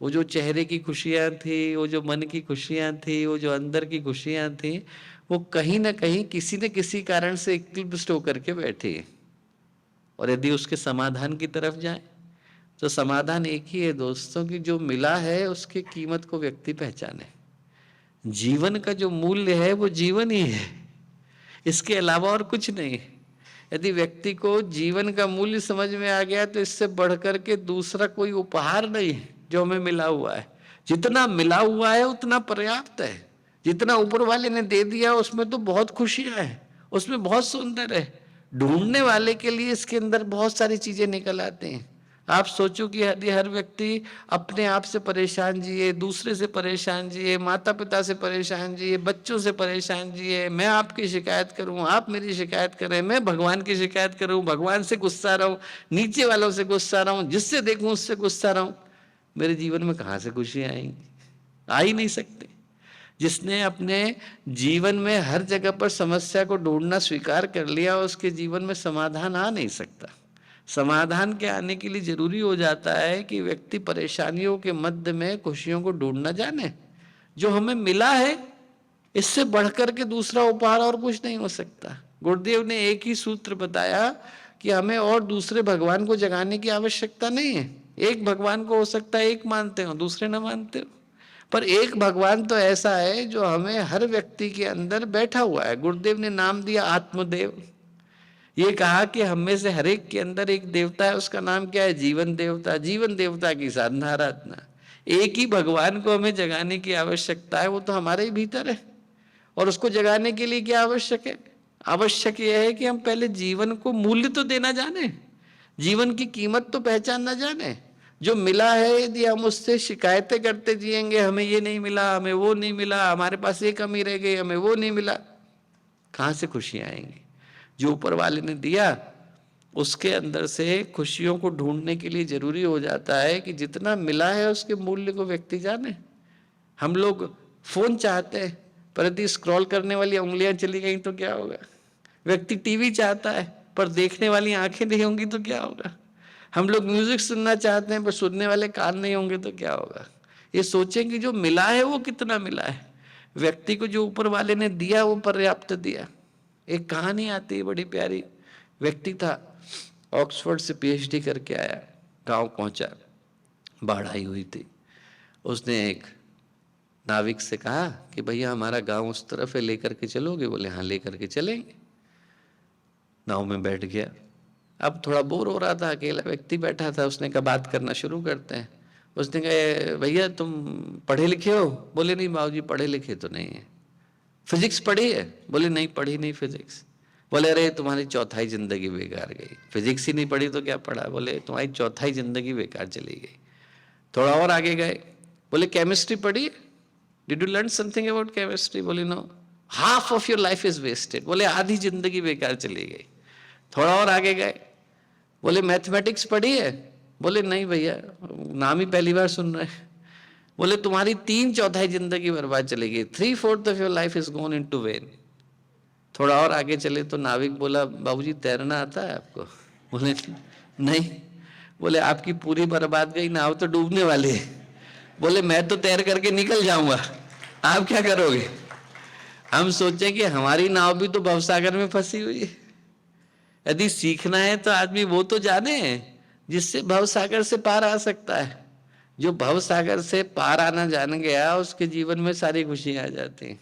वो जो चेहरे की खुशियां थी, वो जो मन की खुशियां थी, वो जो अंदर की खुशियां थी, वो कहीं ना कहीं किसी न किसी कारण से इक्लिप्स्ड होकर के बैठी है। और यदि उसके समाधान की तरफ जाए तो समाधान एक ही है दोस्तों, कि जो मिला है उसकी कीमत को व्यक्ति पहचाने। जीवन का जो मूल्य है वो जीवन ही है, इसके अलावा और कुछ नहीं है। यदि व्यक्ति को जीवन का मूल्य समझ में आ गया तो इससे बढ़कर के दूसरा कोई उपहार नहीं है जो हमें मिला हुआ है। जितना मिला हुआ है उतना पर्याप्त है। जितना ऊपर वाले ने दे दिया उसमें तो बहुत खुशियां हैं, उसमें बहुत सुंदर है। ढूंढने वाले के लिए इसके अंदर बहुत सारी चीजें निकल आते हैं। आप सोचो कि यदि हर व्यक्ति अपने आप से परेशान जिए, दूसरे से परेशान जिए, माता पिता से परेशान जिए, बच्चों से परेशान जिए, मैं आपकी शिकायत करूं, आप मेरी शिकायत करें, मैं भगवान की शिकायत करूं, भगवान से गुस्सा रहूं, नीचे वालों से गुस्सा रहूं, जिससे देखूं उससे गुस्सा रहूं, मेरे जीवन में कहाँ से खुशियां आएंगी? आ ही नहीं सकते। जिसने अपने जीवन में हर जगह पर समस्या को ढूंढना स्वीकार कर लिया, उसके जीवन में समाधान आ नहीं सकता। समाधान के आने के लिए जरूरी हो जाता है कि व्यक्ति परेशानियों के मध्य में खुशियों को ढूंढना जाने। जो हमें मिला है इससे बढ़कर के दूसरा उपहार और कुछ नहीं हो सकता। गुरुदेव ने एक ही सूत्र बताया कि हमें और दूसरे भगवान को जगाने की आवश्यकता नहीं है। एक भगवान को हो सकता है एक मानते हो, दूसरे न मानते हो, पर एक भगवान तो ऐसा है जो हमें हर व्यक्ति के अंदर बैठा हुआ है। गुरुदेव ने नाम दिया आत्मदेव। ये कहा कि हम में से हर एक के अंदर एक देवता है, उसका नाम क्या है? जीवन देवता। जीवन देवता की साधना आराधना। एक ही भगवान को हमें जगाने की आवश्यकता है, वो तो हमारे ही भीतर है। और उसको जगाने के लिए क्या आवश्यक है? आवश्यक यह है कि हम पहले जीवन को मूल्य तो देना जाने, जीवन की कीमत तो पहचानना जाने। जो मिला है यदि हम उससे शिकायतें करते जिएंगे, हमें ये नहीं मिला, हमें वो नहीं मिला, हमारे पास ये कमी रह गई, हमें वो नहीं मिला, कहाँ से खुशियां आएंगी? जो ऊपर वाले ने दिया उसके अंदर से खुशियों को ढूंढने के लिए जरूरी हो जाता है कि जितना मिला है उसके मूल्य को व्यक्ति जाने। हम लोग फोन चाहते हैं, पर यदि स्क्रॉल करने वाली उंगलियां चली गई तो क्या होगा? व्यक्ति टीवी चाहता है, पर देखने वाली आंखें नहीं होंगी तो क्या होगा? हम लोग म्यूजिक सुनना चाहते हैं, पर सुनने वाले कान नहीं होंगे तो क्या होगा? ये सोचें कि जो मिला है वो कितना मिला है। व्यक्ति को जो ऊपर वाले ने दिया वो पर्याप्त दिया। एक कहानी आती है बड़ी प्यारी। व्यक्ति था, ऑक्सफोर्ड से पीएचडी करके आया, गांव पहुंचा, बाढ़ आई हुई थी। उसने एक नाविक से कहा कि भैया हमारा गांव उस तरफ है, लेकर के चलोगे? बोले हाँ लेकर के चलेंगे। नाव में बैठ गया। अब थोड़ा बोर हो रहा था, अकेला व्यक्ति बैठा था। उसने कहा बात करना शुरू करते हैं। उसने कहा भैया तुम पढ़े लिखे हो? बोले नहीं बाबूजी पढ़े लिखे तो नहीं है। फिजिक्स पढ़ी है? बोले नहीं पढ़ी नहीं फिजिक्स। बोले अरे तुम्हारी चौथाई जिंदगी बेकार गई, फिजिक्स ही नहीं पढ़ी तो क्या पढ़ा? बोले तुम्हारी चौथाई जिंदगी बेकार चली गई। थोड़ा और आगे गए, बोले केमिस्ट्री पढ़ी है? Did you learn something about chemistry? बोले no. Half of your life is wasted. बोले आधी जिंदगी बेकार चली गई। थोड़ा और आगे गए, बोले मैथमेटिक्स पढ़ी है? बोले नहीं भैया, नाम ही पहली बार सुन रहे हैं। बोले तुम्हारी 3/4 जिंदगी बर्बाद चली गई, 3/4 of your life is gone into vain. थोड़ा और आगे चले तो नाविक बोला बाबूजी तैरना आता है आपको? बोले नहीं। बोले आपकी पूरी बर्बाद गई, नाव तो डूबने वाली है। बोले मैं तो तैर करके निकल जाऊंगा, आप क्या करोगे? हम सोचें कि हमारी नाव भी तो भवसागर में फंसी हुई है। यदि सीखना है तो आदमी वो तो जाने जिससे भवसागर से पार आ सकता है। जो भवसागर से पार आना जान गया उसके जीवन में सारी खुशियां आ जाती हैं।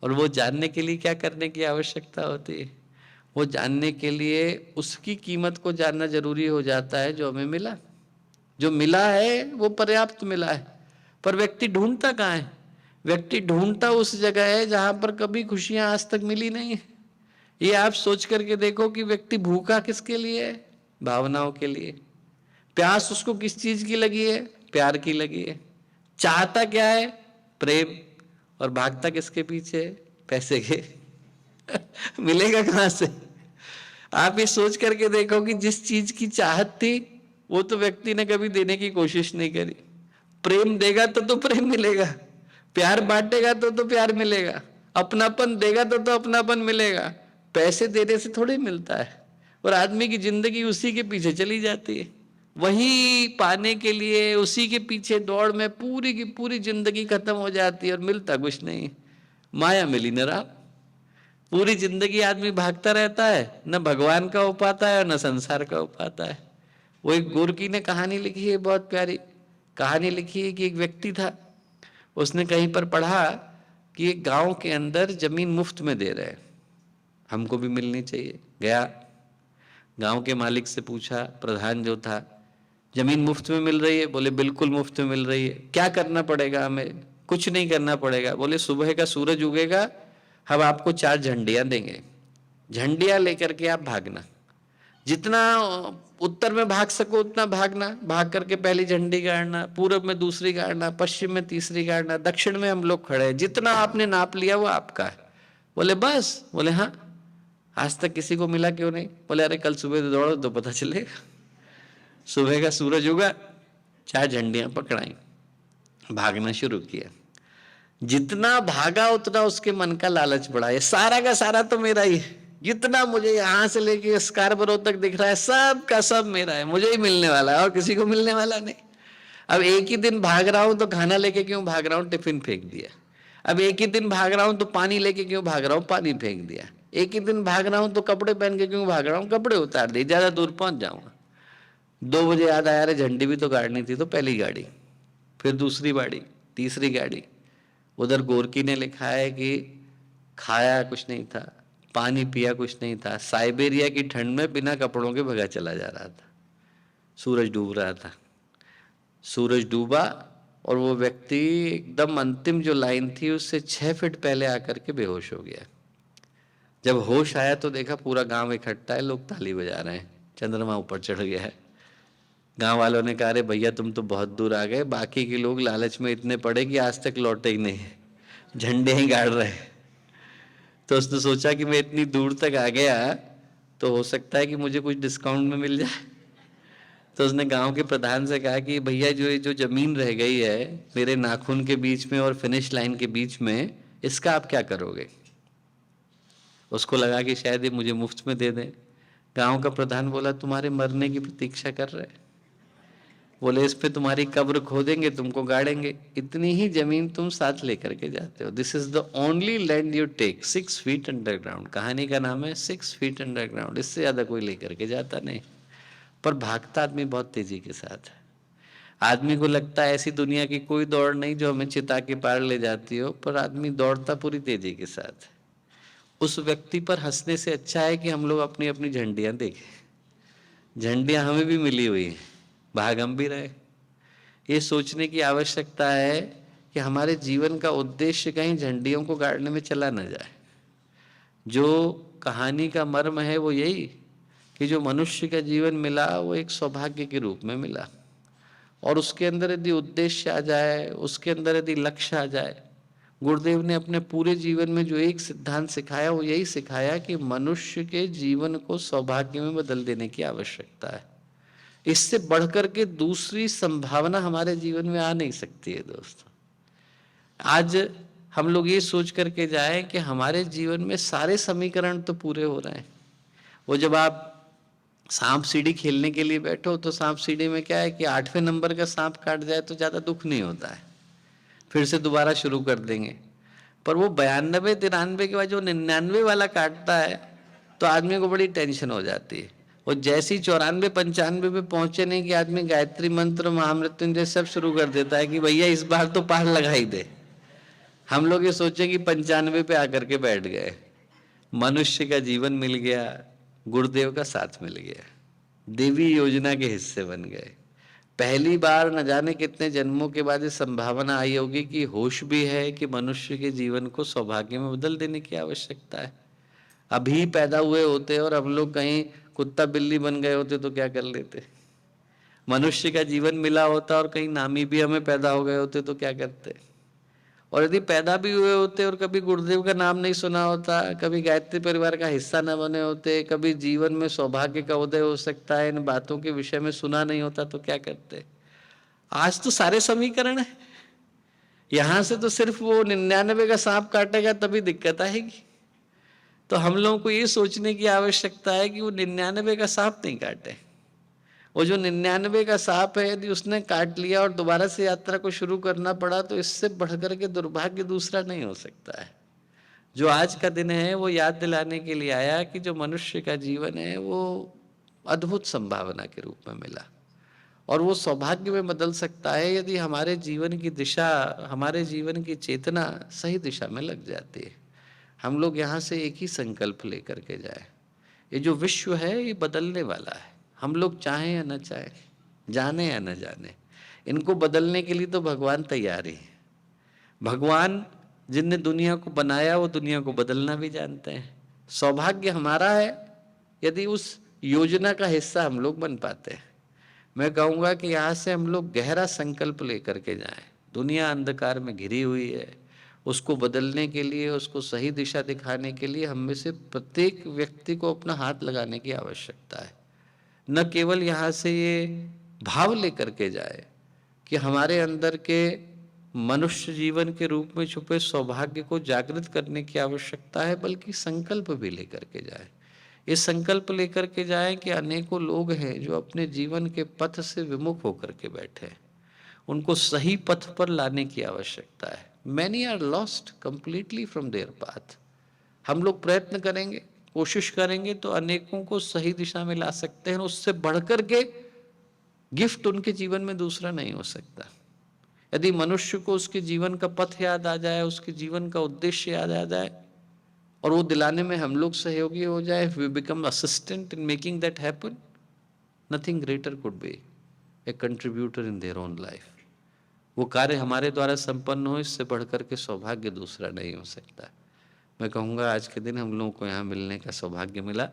और वो जानने के लिए क्या करने की आवश्यकता होती है? वो जानने के लिए उसकी कीमत को जानना जरूरी हो जाता है जो हमें मिला। जो मिला है वो पर्याप्त मिला है, पर व्यक्ति ढूंढता कहाँ है? व्यक्ति ढूंढता उस जगह है जहां पर कभी खुशियां आज तक मिली नहीं है। ये आप सोच करके देखो कि व्यक्ति भूखा किसके लिए है? भावनाओं के लिए। प्यास उसको किस चीज की लगी है? प्यार की लगी है। चाहता क्या है? प्रेम। और भागता किसके पीछे? पैसे के। मिलेगा कहां से? आप ये सोच करके देखो कि जिस चीज की चाहत थी वो तो व्यक्ति ने कभी देने की कोशिश नहीं करी। प्रेम देगा तो प्रेम मिलेगा, प्यार बांटेगा तो प्यार मिलेगा, अपनापन देगा तो अपनापन मिलेगा। पैसे देने से थोड़ी मिलता है। और आदमी की जिंदगी उसी के पीछे चली जाती है। वही पाने के लिए उसी के पीछे दौड़ में पूरी की पूरी जिंदगी खत्म हो जाती है और मिलता कुछ नहीं। माया मिली न राम। पूरी जिंदगी आदमी भागता रहता है, न भगवान का हो पाता है और न संसार का हो पाता है। वो एक गोरकी ने कहानी लिखी है, बहुत प्यारी कहानी लिखी है कि एक व्यक्ति था, उसने कहीं पर पढ़ा कि एक गांव के अंदर जमीन मुफ्त में दे रहे हैं, हमको भी मिलनी चाहिए। गया, गांव के मालिक से पूछा, प्रधान जो था, जमीन मुफ्त में मिल रही है? बोले बिल्कुल मुफ्त में मिल रही है। क्या करना पड़ेगा हमें? कुछ नहीं करना पड़ेगा। बोले सुबह का सूरज उगेगा, हम आपको 4 झंडियां देंगे, झंडियां लेकर के आप भागना, जितना उत्तर में भाग सको उतना भागना। भाग करके पहली झंडी गाड़ना, पूरब में दूसरी गाड़ना, पश्चिम में तीसरी गाड़ना, दक्षिण में हम लोग खड़े हैं, जितना आपने नाप लिया वो आपका है। बोले बस? बोले हाँ। आज तक किसी को मिला क्यों नहीं? बोले अरे कल सुबह दौड़ो तो पता चलेगा। सुबह का सूरज उगा, 4 झंडियां पकड़ाई, भागना शुरू किया। जितना भागा उतना उसके मन का लालच बढ़ा, ये सारा का सारा तो मेरा ही है, जितना मुझे यहां से लेके स्कार्बरो तक दिख रहा है सब का सब मेरा है, मुझे ही मिलने वाला है और किसी को मिलने वाला नहीं। अब एक ही दिन भाग रहा हूं तो खाना लेके क्यों भाग रहा हूं? टिफिन फेंक दिया। अब एक ही दिन भाग रहा हूं तो पानी लेके क्यों भाग रहा हूं? पानी फेंक दिया। एक ही दिन भाग रहा हूं तो कपड़े पहन के क्यों भाग रहा हूं? कपड़े उतार दिए, ज्यादा दूर पहुंच जाऊंगा। 2 बजे याद आया, अरे झंडी भी तो गाड़नी थी। तो पहली गाड़ी, फिर दूसरी गाड़ी, तीसरी गाड़ी। उधर गोरकी ने लिखा है कि खाया कुछ नहीं था, पानी पिया कुछ नहीं था, साइबेरिया की ठंड में बिना कपड़ों के भगा चला जा रहा था, सूरज डूब रहा था, सूरज डूबा और वो व्यक्ति एकदम अंतिम जो लाइन थी उससे 6 फीट पहले आकर के बेहोश हो गया। जब होश आया तो देखा पूरा गांव इकट्ठा है, लोग ताली बजा रहे हैं, चंद्रमा ऊपर चढ़ गया है। गांव वालों ने कहा, अरे भैया तुम तो बहुत दूर आ गए, बाकी के लोग लालच में इतने पड़े कि आज तक लौटे ही नहीं, झंडे ही गाड़ रहे। तो उसने सोचा कि मैं इतनी दूर तक आ गया तो हो सकता है कि मुझे कुछ डिस्काउंट में मिल जाए। तो उसने गांव के प्रधान से कहा कि भैया जो जमीन रह गई है मेरे नाखून के बीच में और फिनिश लाइन के बीच में, इसका आप क्या करोगे? उसको लगा कि शायद ये मुझे मुफ्त में दे दें। गांव का प्रधान बोला, तुम्हारे मरने की प्रतीक्षा कर रहे हैं। बोले, इस पे तुम्हारी कब्र खोदेंगे, तुमको गाड़ेंगे, इतनी ही जमीन तुम साथ लेकर के जाते हो। This is the only land you take 6 feet underground. कहानी का नाम है 6 फीट अंडरग्राउंड। इससे ज्यादा कोई लेकर के जाता नहीं। पर भागता आदमी बहुत तेजी के साथ है। आदमी को लगता है ऐसी दुनिया की कोई दौड़ नहीं जो हमें चिता के पार ले जाती हो, पर आदमी दौड़ता पूरी तेजी के साथ है। उस व्यक्ति पर हंसने से अच्छा है कि हम लोग अपनी अपनी झंडियां देखें। झंडियां हमें भी मिली हुई हैं, भाग हम भी रहे। ये सोचने की आवश्यकता है कि हमारे जीवन का उद्देश्य कहीं झंडियों को गाड़ने में चला न जाए। जो कहानी का मर्म है वो यही कि जो मनुष्य का जीवन मिला वो एक सौभाग्य के रूप में मिला, और उसके अंदर यदि उद्देश्य आ जाए, उसके अंदर यदि लक्ष्य आ जाए। गुरुदेव ने अपने पूरे जीवन में जो एक सिद्धांत सिखाया वो यही सिखाया कि मनुष्य के जीवन को सौभाग्य में बदल देने की आवश्यकता है। इससे बढ़कर के दूसरी संभावना हमारे जीवन में आ नहीं सकती है दोस्तों। आज हम लोग ये सोच करके जाएं कि हमारे जीवन में सारे समीकरण तो पूरे हो रहे हैं। वो जब आप सांप सीढ़ी खेलने के लिए बैठो तो सांप सीढ़ी में क्या है कि 8वें नंबर का सांप काट जाए तो ज्यादा दुख नहीं होता है, फिर से दोबारा शुरू कर देंगे। पर वो 92 93 के बाद जो 99 वाला काटता है तो आदमी को बड़ी टेंशन हो जाती है। और जैसी 94 95 पे पहुंचे नहीं कि आदमी गायत्री मंत्र महामृत्युंजय सब शुरू कर देता है कि भैया इस बार तो पार लगा ही दे। हम लोग ये सोचे कि 95 पे आकर के बैठ गए, मनुष्य का जीवन मिल गया, गुरुदेव का साथ मिल गया, देवी योजना के हिस्से बन गए। पहली बार न जाने कितने जन्मों के बाद ये संभावना आई होगी कि होश भी है कि मनुष्य के जीवन को सौभाग्य में बदल देने की आवश्यकता है। अभी पैदा हुए होते और हम लोग कहीं कुत्ता बिल्ली बन गए होते तो क्या कर लेते? मनुष्य का जीवन मिला होता और कहीं नामीबिया में पैदा हो गए होते तो क्या करते? और यदि पैदा भी हुए होते और कभी गुरुदेव का नाम नहीं सुना होता, कभी गायत्री परिवार का हिस्सा न बने होते, कभी जीवन में सौभाग्य का उदय हो सकता है, इन बातों के विषय में सुना नहीं होता तो क्या करते? आज तो सारे समीकरण है। यहां से तो सिर्फ वो 99 का सांप काटेगा तभी दिक्कत आएगी। तो हम लोगों को ये सोचने की आवश्यकता है कि वो 99 का सांप नहीं काटे। वो जो 99 का सांप है यदि उसने काट लिया और दोबारा से यात्रा को शुरू करना पड़ा तो इससे बढ़कर के दुर्भाग्य दूसरा नहीं हो सकता है। जो आज का दिन है वो याद दिलाने के लिए आया कि जो मनुष्य का जीवन है वो अद्भुत संभावना के रूप में मिला, और वो सौभाग्य में बदल सकता है यदि हमारे जीवन की दिशा, हमारे जीवन की चेतना सही दिशा में लग जाती है। हम लोग यहाँ से एक ही संकल्प लेकर के जाए, ये जो विश्व है ये बदलने वाला है। हम लोग चाहें या न चाहें, जाने या न जाने, इनको बदलने के लिए तो भगवान तैयार ही है। भगवान जिनने दुनिया को बनाया वो दुनिया को बदलना भी जानते हैं। सौभाग्य हमारा है यदि उस योजना का हिस्सा हम लोग बन पाते हैं। मैं कहूँगा कि यहाँ से हम लोग गहरा संकल्प लेकर के जाएं। दुनिया अंधकार में घिरी हुई है, उसको बदलने के लिए, उसको सही दिशा दिखाने के लिए हम में से प्रत्येक व्यक्ति को अपना हाथ लगाने की आवश्यकता है। न केवल यहाँ से ये भाव लेकर के जाए कि हमारे अंदर के मनुष्य जीवन के रूप में छुपे सौभाग्य को जागृत करने की आवश्यकता है, बल्कि संकल्प भी लेकर के जाए। ये संकल्प लेकर के जाए कि अनेकों लोग हैं जो अपने जीवन के पथ से विमुख होकर के बैठे हैं, उनको सही पथ पर लाने की आवश्यकता है। Many are lost completely from their path. हम लोग प्रयत्न करेंगे, कोशिश करेंगे तो अनेकों को सही दिशा में ला सकते हैं। उससे बढ़कर के गिफ्ट उनके जीवन में दूसरा नहीं हो सकता। यदि मनुष्य को उसके जीवन का पथ याद आ जाए, उसके जीवन का उद्देश्य याद आ जाए और वो दिलाने में हम लोग सहयोगी हो जाए, we become assistant in making that happen, nothing greater could be a contributor in their own life. वो कार्य हमारे द्वारा संपन्न हो, इससे बढ़कर के सौभाग्य दूसरा नहीं हो सकता। मैं कहूँगा आज के दिन हम लोगों को यहाँ मिलने का सौभाग्य मिला,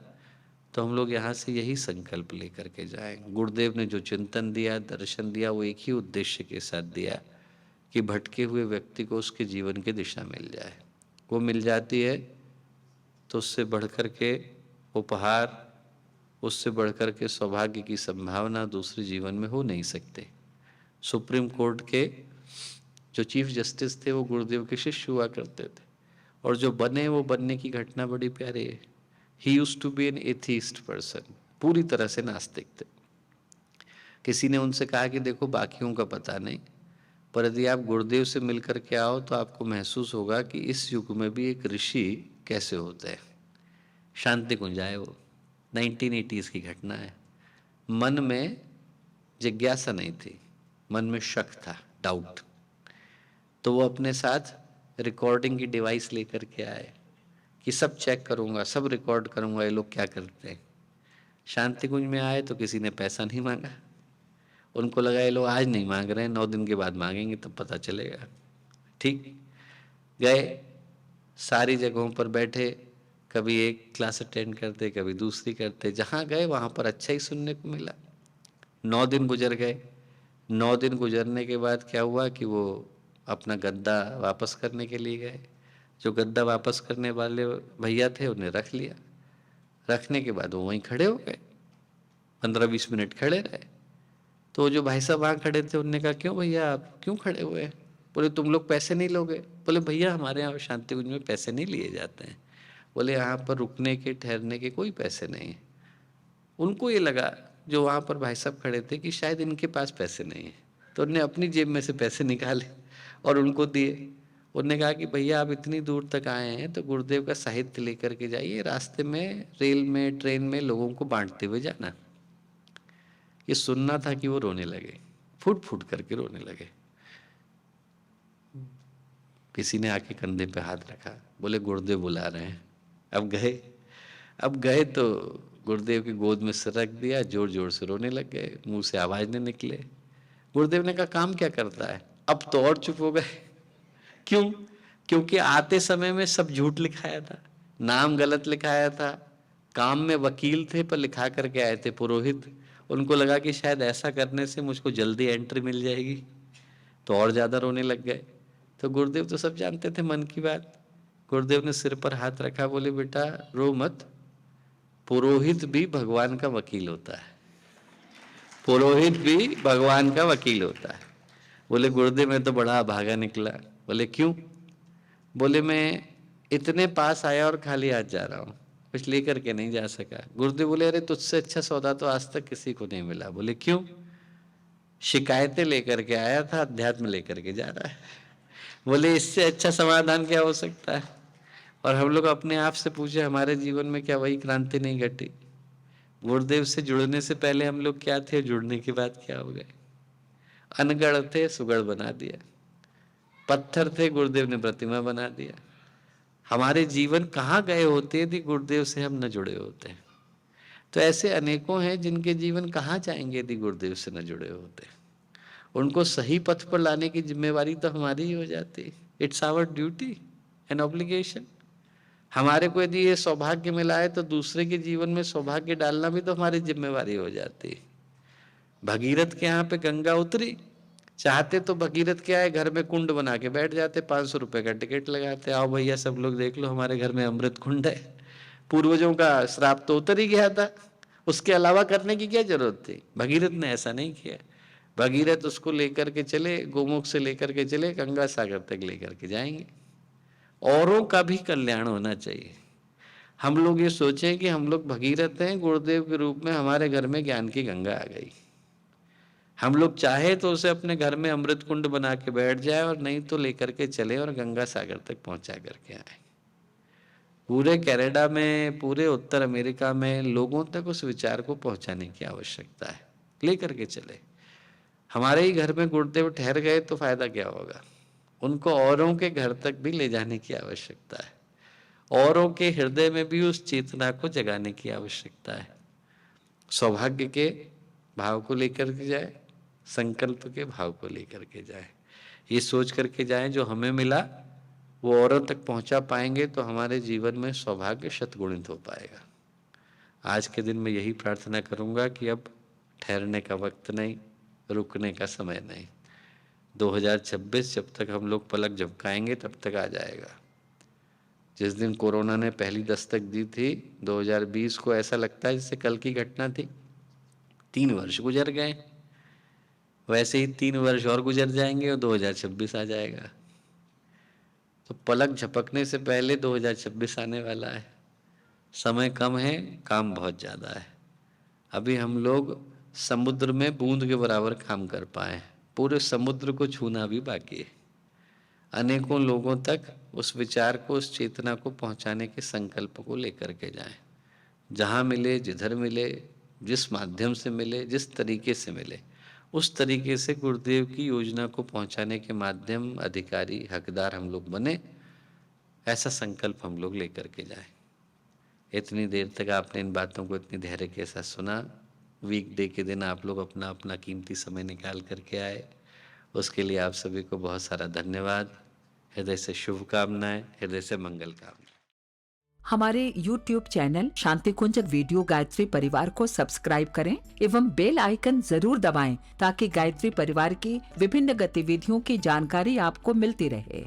तो हम लोग यहाँ से यही संकल्प लेकर के जाएं। गुरुदेव ने जो चिंतन दिया, दर्शन दिया, वो एक ही उद्देश्य के साथ दिया कि भटके हुए व्यक्ति को उसके जीवन की दिशा मिल जाए। वो मिल जाती है तो उससे बढ़कर के उपहार, उससे बढ़कर के सौभाग्य की संभावना दूसरे जीवन में हो नहीं सकते। सुप्रीम कोर्ट के जो चीफ जस्टिस थे वो गुरुदेव के शिष्य हुआ करते थे, और जो बने वो बनने की घटना बड़ी प्यारी है। He used to be an atheist person, पूरी तरह से नास्तिक थे। किसी ने उनसे कहा कि देखो बाकियों का पता नहीं, पर यदि आप गुरुदेव से मिल करके आओ तो आपको महसूस होगा कि इस युग में भी एक ऋषि कैसे होते हैं। शांति कुंज आए वो, 1980s की घटना है। मन में जिज्ञासा नहीं थी, मन में शक था, डाउट। तो वो अपने साथ रिकॉर्डिंग की डिवाइस लेकर के आए कि सब चेक करूँगा, सब रिकॉर्ड करूँगा ये लोग क्या करते हैं। शांति कुंज में आए तो किसी ने पैसा नहीं मांगा, उनको लगा ये लोग आज नहीं मांग रहे हैं, 9 दिन के बाद मांगेंगे तब पता चलेगा। ठीक, गए, सारी जगहों पर बैठे, कभी एक क्लास अटेंड करते, कभी दूसरी करते, जहाँ गए वहाँ पर अच्छा ही सुनने को मिला। 9 दिन गुजर गए। 9 दिन गुजरने के बाद क्या हुआ कि वो अपना गद्दा वापस करने के लिए गए। जो गद्दा वापस करने वाले भैया थे उन्हें रख लिया। रखने के बाद वो वहीं खड़े हो गए, 15-20 मिनट खड़े रहे। तो जो भाई साहब वहाँ खड़े थे उनने कहा क्यों भैया आप क्यों खड़े हुए हैं? बोले तुम लोग पैसे नहीं लोगे? बोले भैया हमारे यहाँ शांति कुंज में पैसे नहीं लिए जाते हैं। बोले यहाँ पर रुकने के ठहरने के कोई पैसे नहीं है। उनको ये लगा जो वहाँ पर भाई साहब खड़े थे कि शायद इनके पास पैसे नहीं है, तो उन्होंने अपनी जेब में से पैसे निकाले और उनको दिए। उन्होंने कहा कि भैया आप इतनी दूर तक आए हैं तो गुरुदेव का साहित्य लेकर के जाइए, रास्ते में रेल में ट्रेन में लोगों को बांटते हुए जाना। ये सुनना था कि वो रोने लगे, फुट फुट करके रोने लगे। किसी ने आके कंधे पे हाथ रखा, बोले गुरुदेव बुला रहे हैं। अब गए तो गुरुदेव की गोद में सिर रख दिया, जोर जोर से रोने लग गए, मुंह से आवाज नहीं निकले। गुरुदेव ने कहा काम क्या करता है? अब तो और चुप हो गए। क्यों? क्योंकि आते समय में सब झूठ लिखाया था, नाम गलत लिखाया था, काम में वकील थे पर लिखा करके आए थे पुरोहित। उनको लगा कि शायद ऐसा करने से मुझको जल्दी एंट्री मिल जाएगी, तो और ज्यादा रोने लग गए। तो गुरुदेव तो सब जानते थे मन की बात। गुरुदेव ने सिर पर हाथ रखा, बोले बेटा रो मत, पुरोहित भी भगवान का वकील होता है, पुरोहित भी भगवान का वकील होता है। बोले गुरुदेव मैं तो बड़ा अभागा निकला। बोले क्यों? बोले मैं इतने पास आया और खाली हाथ जा रहा हूँ, कुछ लेकर के नहीं जा सका। गुरुदेव बोले अरे तुझसे अच्छा सौदा तो आज तक किसी को नहीं मिला। बोले क्यों? शिकायतें लेकर के आया था, अध्यात्म लेकर के जा रहा है। बोले इससे अच्छा समाधान क्या हो सकता है? और हम लोग अपने आप से पूछे हमारे जीवन में क्या वही क्रांति नहीं घटी? गुरुदेव से जुड़ने से पहले हम लोग क्या थे, जुड़ने के बाद क्या हो गए? अनगढ़ थे, सुगढ़ बना दिया। पत्थर थे, गुरुदेव ने प्रतिमा बना दिया। हमारे जीवन कहाँ गए होते यदि गुरुदेव से हम न जुड़े होते? तो ऐसे अनेकों हैं जिनके जीवन कहाँ जाएंगे यदि गुरुदेव से न जुड़े होते। उनको सही पथ पर लाने की जिम्मेवारी तो हमारी ही हो जाती। It's our duty and obligation. हमारे को यदि ये सौभाग्य मिला है तो दूसरे के जीवन में सौभाग्य डालना भी तो हमारी जिम्मेवारी हो जाती। भगीरथ के यहाँ पे गंगा उतरी, चाहते तो भगीरथ क्या है, घर में कुंड बना के बैठ जाते, 500 रुपए का टिकट लगाते, आओ भैया सब लोग देख लो हमारे घर में अमृत कुंड है। पूर्वजों का श्राप तो उतर ही गया था, उसके अलावा करने की क्या जरूरत थी? भगीरथ ने ऐसा नहीं किया। भगीरथ उसको लेकर के चले, गोमुख से लेकर के चले, गंगा सागर तक लेकर के जाएंगे। औरों का भी कल्याण होना चाहिए। हम लोग ये सोचें कि हम लोग भगीरथ हैं, गुरुदेव के रूप में हमारे घर में ज्ञान की गंगा आ गई। हम लोग चाहे तो उसे अपने घर में अमृत कुंड बना के बैठ जाए, और नहीं तो लेकर के चले और गंगा सागर तक पहुंचा करके आए। पूरे कनाडा में, पूरे उत्तर अमेरिका में लोगों तक उस विचार को पहुंचाने की आवश्यकता है, लेकर के चले। हमारे ही घर में गुरुदेव ठहर गए तो फायदा क्या होगा? उनको औरों के घर तक भी ले जाने की आवश्यकता है। औरों के हृदय में भी उस चेतना को जगाने की आवश्यकता है। सौभाग्य के भाव को लेकर के जाए, संकल्प के भाव को लेकर के जाए, ये सोच करके जाए जो हमें मिला वो औरों तक पहुंचा पाएंगे तो हमारे जीवन में सौभाग्य शतगुणित हो पाएगा। आज के दिन मैं यही प्रार्थना करूंगा कि अब ठहरने का वक्त नहीं, रुकने का समय नहीं। 2026 जब तक हम लोग पलक झपकाएंगे तब तक आ जाएगा। जिस दिन कोरोना ने पहली दस्तक दी थी 2020 को, ऐसा लगता है जैसे कल की घटना थी। 3 वर्ष गुजर गए, वैसे ही 3 वर्ष और गुजर जाएंगे और 2026 आ जाएगा। तो पलक झपकने से पहले 2026 आने वाला है। समय कम है, काम बहुत ज़्यादा है। अभी हम लोग समुद्र में बूंद के बराबर काम कर पाए, पूरे समुद्र को छूना भी बाकी है। अनेकों लोगों तक उस विचार को, उस चेतना को पहुंचाने के संकल्प को लेकर के जाएं। जहाँ मिले, जिधर मिले, जिस माध्यम से मिले, जिस तरीके से मिले, उस तरीके से गुरुदेव की योजना को पहुंचाने के माध्यम, अधिकारी, हकदार हम लोग बने, ऐसा संकल्प हम लोग लेकर के जाएं। इतनी देर तक आपने इन बातों को इतनी धैर्य के साथ सुना। वीकडे के दिन आप लोग अपना अपना कीमती समय निकाल करके आए, उसके लिए आप सभी को बहुत सारा धन्यवाद। हृदय से शुभकामनाएं, हृदय से मंगल कामनाएं। हमारे YouTube चैनल शांति कुंज वीडियो गायत्री परिवार को सब्सक्राइब करें एवं बेल आइकन जरूर दबाएं ताकि गायत्री परिवार की विभिन्न गतिविधियों की जानकारी आपको मिलती रहे।